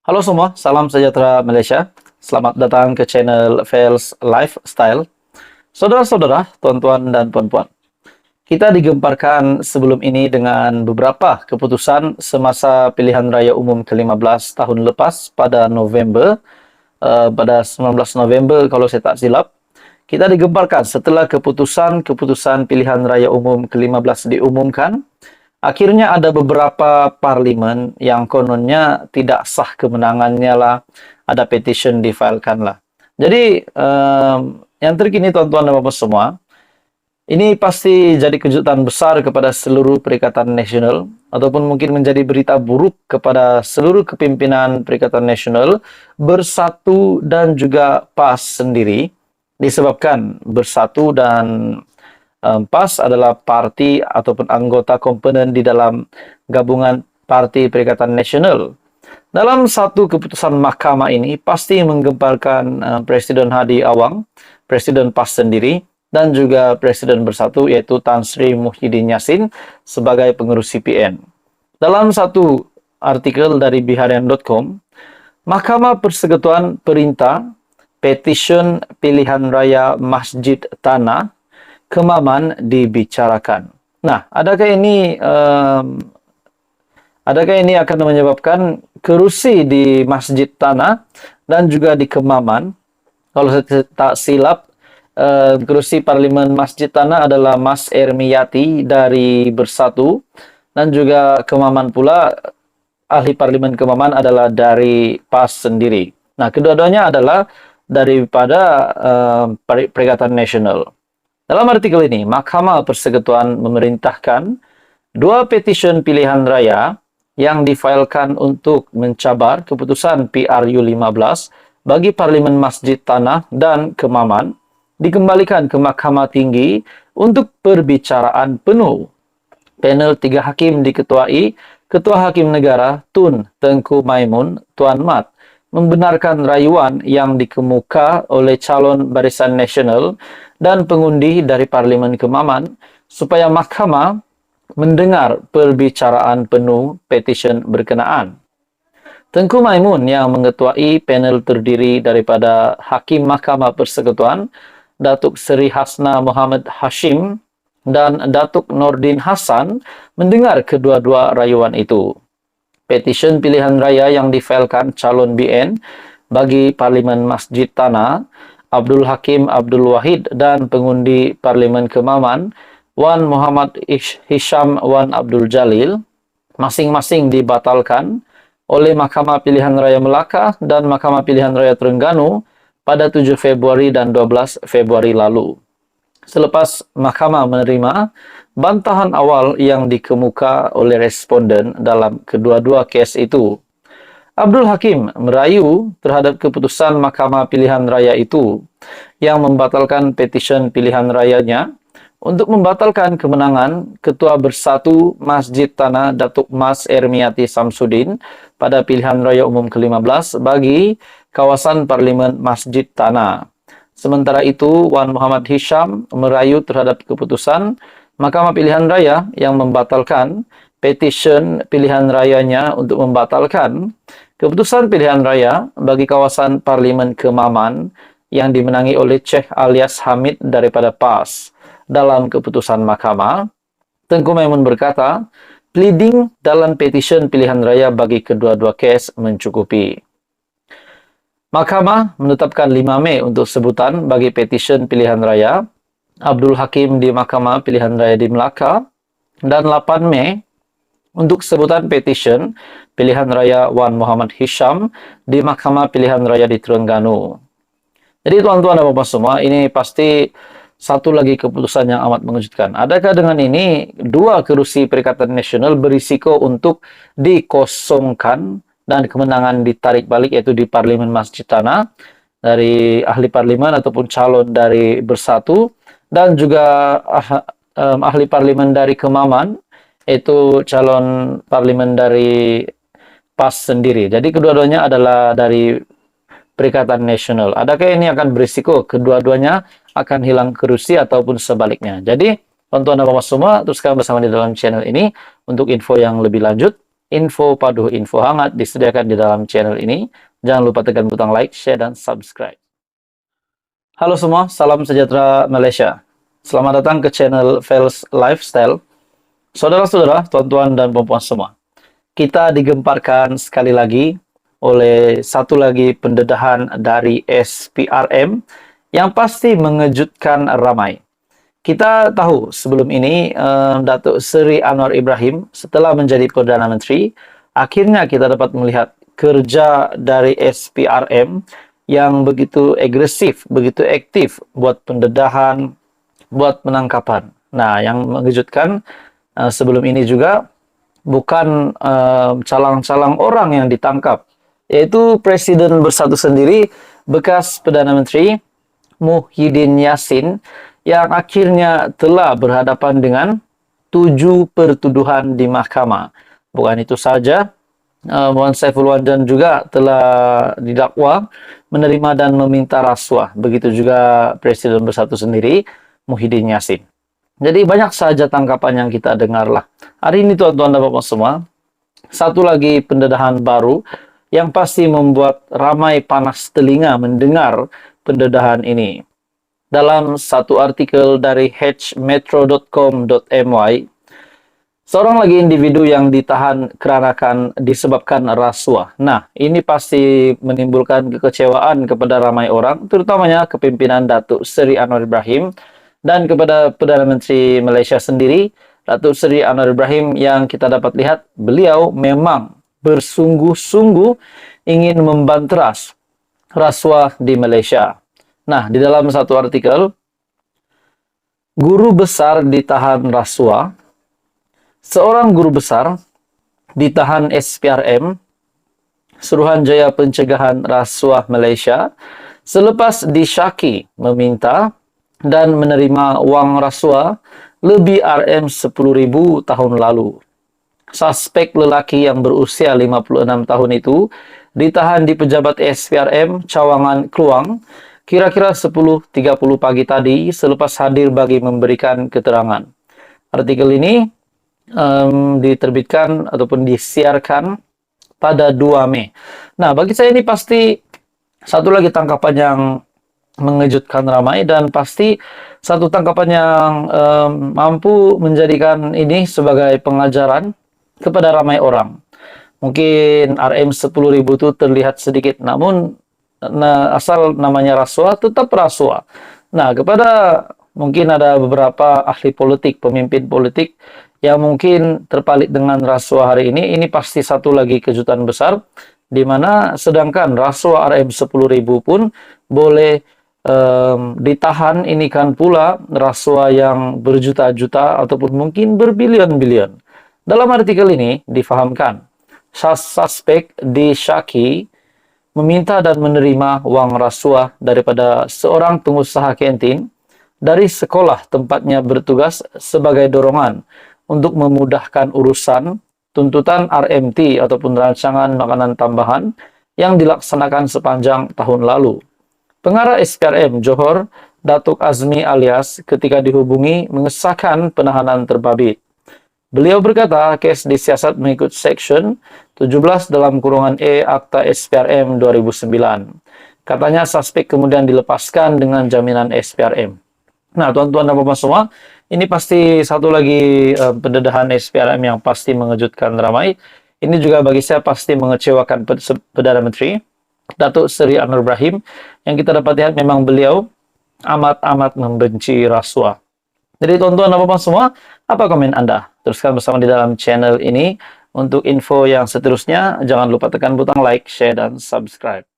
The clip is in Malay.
Halo semua, salam sejahtera Malaysia. Selamat datang ke channel Fails Lifestyle. Saudara-saudara, tuan-tuan dan puan-puan. Kita digemparkan sebelum ini dengan beberapa keputusan semasa pilihan raya umum ke-15 tahun lepas pada November, pada 19 November kalau saya tak silap. Kita digemparkan setelah keputusan pilihan raya umum ke-15 diumumkan. Akhirnya ada beberapa parlimen yang kononnya tidak sah kemenangannya lah, ada petition difilekan lah. Jadi yang terkini tuan-tuan dan puan semua, ini pasti jadi kejutan besar kepada seluruh Perikatan Nasional ataupun mungkin menjadi berita buruk kepada seluruh kepimpinan Perikatan Nasional Bersatu dan juga PAS sendiri, disebabkan Bersatu dan PAS adalah parti ataupun anggota komponen di dalam gabungan Parti Perikatan Nasional. Dalam satu keputusan mahkamah ini pasti menggemparkan Presiden Hadi Awang, Presiden PAS sendiri, dan juga Presiden Bersatu yaitu Tan Sri Muhyiddin Yassin sebagai pengurus CPN. Dalam satu artikel dari biharian.com, Mahkamah Persekutuan perintah petition pilihan raya Masjid Tanah Kemaman dibicarakan. Nah, adakah ini akan menyebabkan kerusi di Masjid Tanah dan juga di Kemaman? Kalau saya tak silap, kerusi Parlimen Masjid Tanah adalah Mas Ermiyati dari Bersatu, dan juga Kemaman pula, ahli Parlimen Kemaman adalah dari PAS sendiri. Nah, kedua-duanya adalah daripada Perikatan Nasional. Dalam artikel ini, Mahkamah Persekutuan memerintahkan dua petition pilihan raya yang difailkan untuk mencabar keputusan PRU 15 bagi Parlimen Masjid Tanah dan Kemaman dikembalikan ke Mahkamah Tinggi untuk perbicaraan penuh. Panel 3 hakim diketuai Ketua Hakim Negara Tun Tengku Maimun Tuan Mat membenarkan rayuan yang dikemuka oleh calon Barisan Nasional dan pengundi dari Parlimen Kemaman supaya mahkamah mendengar perbicaraan penuh petisyen berkenaan. Tengku Maimun yang mengetuai panel terdiri daripada Hakim Mahkamah Persekutuan Datuk Seri Hasna Muhammad Hashim dan Datuk Nordin Hassan mendengar kedua-dua rayuan itu. Petisyen pilihan raya yang difailkan calon BN bagi Parlimen Masjid Tanah, Abdul Hakim Abdul Wahid dan pengundi Parlimen Kemaman, Wan Muhammad Hisham Wan Abdul Jalil, masing-masing dibatalkan oleh Mahkamah Pilihan Raya Melaka dan Mahkamah Pilihan Raya Terengganu pada 7 Februari dan 12 Februari lalu. Selepas mahkamah menerima bantahan awal yang dikemuka oleh responden dalam kedua-dua kes itu, Abdul Hakim merayu terhadap keputusan Mahkamah Pilihan Raya itu yang membatalkan petisyen pilihan rayanya untuk membatalkan kemenangan Ketua Bersatu Masjid Tanah Datuk Mas Ermiyati Samsudin pada pilihan raya umum ke-15 bagi kawasan Parlimen Masjid Tanah. Sementara itu, Wan Muhammad Hisham merayu terhadap keputusan Mahkamah Pilihan Raya yang membatalkan petisyen pilihan rayanya untuk membatalkan keputusan pilihan raya bagi kawasan Parlimen Kemaman yang dimenangi oleh Sheikh alias Hamid daripada PAS. Dalam keputusan mahkamah, Tengku Maimun berkata, pleading dalam petisyen pilihan raya bagi kedua-dua kes mencukupi. Mahkamah menetapkan 5 Mei untuk sebutan bagi petisyen pilihan raya Abdul Hakim di Mahkamah Pilihan Raya di Melaka dan 8 Mei untuk sebutan petisyen pilihan raya Wan Muhammad Hisham di Mahkamah Pilihan Raya di Terengganu. Jadi tuan-tuan dan puan semua, ini pasti satu lagi keputusan yang amat mengejutkan. Adakah dengan ini dua kerusi Perikatan Nasional berisiko untuk dikosongkan dan kemenangan ditarik balik, yaitu di Parlimen Masjid Tanah dari ahli parlimen ataupun calon dari Bersatu, dan juga ahli parlimen dari Kemaman, yaitu calon parlimen dari PAS sendiri. Jadi kedua-duanya adalah dari Perikatan Nasional. Adakah ini akan berisiko kedua-duanya akan hilang kerusi ataupun sebaliknya? Jadi, tuan-tuan dan puan semua, teruskan bersama di dalam channel ini untuk info yang lebih lanjut. info paduh, info hangat disediakan di dalam channel ini. Jangan lupa tekan butang like, share, dan subscribe. Halo semua, salam sejahtera Malaysia. Selamat datang ke channel Fels Lifestyle. Saudara-saudara, tuan-tuan dan perempuan semua, kita digemparkan sekali lagi oleh satu lagi pendedahan dari SPRM yang pasti mengejutkan ramai. Kita tahu sebelum ini Datuk Seri Anwar Ibrahim setelah menjadi Perdana Menteri, akhirnya kita dapat melihat kerja dari SPRM yang begitu agresif, begitu aktif buat pendedahan, buat penangkapan. Nah, yang mengejutkan sebelum ini juga bukan calang-calang orang yang ditangkap, yaitu Presiden Bersatu sendiri, bekas Perdana Menteri Muhyiddin Yassin, yang akhirnya telah berhadapan dengan 7 pertuduhan di mahkamah. Bukan itu saja, Muhammad Saiful Wadan juga telah didakwa menerima dan meminta rasuah. Begitu juga Presiden Bersatu sendiri, Muhyiddin Yassin. Jadi banyak saja tangkapan yang kita dengar lah. Hari ini tuan-tuan dan bapak semua, satu lagi pendedahan baru yang pasti membuat ramai panas telinga mendengar pendedahan ini. Dalam satu artikel dari hmetro.com.my, seorang lagi individu yang ditahan disebabkan rasuah. Nah, ini pasti menimbulkan kekecewaan kepada ramai orang, terutamanya kepimpinan Datuk Seri Anwar Ibrahim dan kepada Perdana Menteri Malaysia sendiri, Datuk Seri Anwar Ibrahim, yang kita dapat lihat beliau memang bersungguh-sungguh ingin membanteras rasuah di Malaysia. Nah, di dalam satu artikel, guru besar ditahan rasuah. Seorang guru besar ditahan SPRM, Suruhanjaya Pencegahan Rasuah Malaysia, selepas disyaki meminta dan menerima wang rasuah lebih RM10.000 tahun lalu. Suspek lelaki yang berusia 56 tahun itu ditahan di pejabat SPRM Cawangan Kluang kira-kira 10.30 pagi tadi selepas hadir bagi memberikan keterangan. Artikel ini diterbitkan ataupun disiarkan pada 2 Mei. Nah, bagi saya ini pasti satu lagi tangkapan yang mengejutkan ramai, dan pasti satu tangkapan yang mampu menjadikan ini sebagai pengajaran kepada ramai orang. Mungkin RM10.000 itu terlihat sedikit, namun asal namanya rasuah tetap rasuah. Nah, kepada mungkin ada beberapa ahli politik, pemimpin politik yang mungkin terpalit dengan rasuah hari ini pasti satu lagi kejutan besar, di mana sedangkan rasuah RM10.000 pun boleh ditahan, ini kan pula rasuah yang berjuta-juta ataupun mungkin berbilion-bilion. Dalam artikel ini difahamkan, suspek disyaki meminta dan menerima wang rasuah daripada seorang pengusaha kantin dari sekolah tempatnya bertugas sebagai dorongan untuk memudahkan urusan tuntutan RMT ataupun rancangan makanan tambahan yang dilaksanakan sepanjang tahun lalu. Pengarah SPRM Johor, Datuk Azmi alias, ketika dihubungi mengesahkan penahanan terbabit. Beliau berkata, kes disiasat mengikut Seksyen 17 dalam kurungan E Akta SPRM 2009. Katanya suspek kemudian dilepaskan dengan jaminan SPRM. Nah, tuan-tuan dan puan semua, ini pasti satu lagi pendedahan SPRM yang pasti mengejutkan ramai. Ini juga bagi saya pasti mengecewakan Perdana Menteri Datuk Seri Anwar Ibrahim, yang kita dapat lihat memang beliau amat-amat membenci rasuah. Jadi tuan-tuan dan puan semua, apa komen Anda? Teruskan bersama di dalam channel ini. Untuk info yang seterusnya, jangan lupa tekan butang like, share, dan subscribe.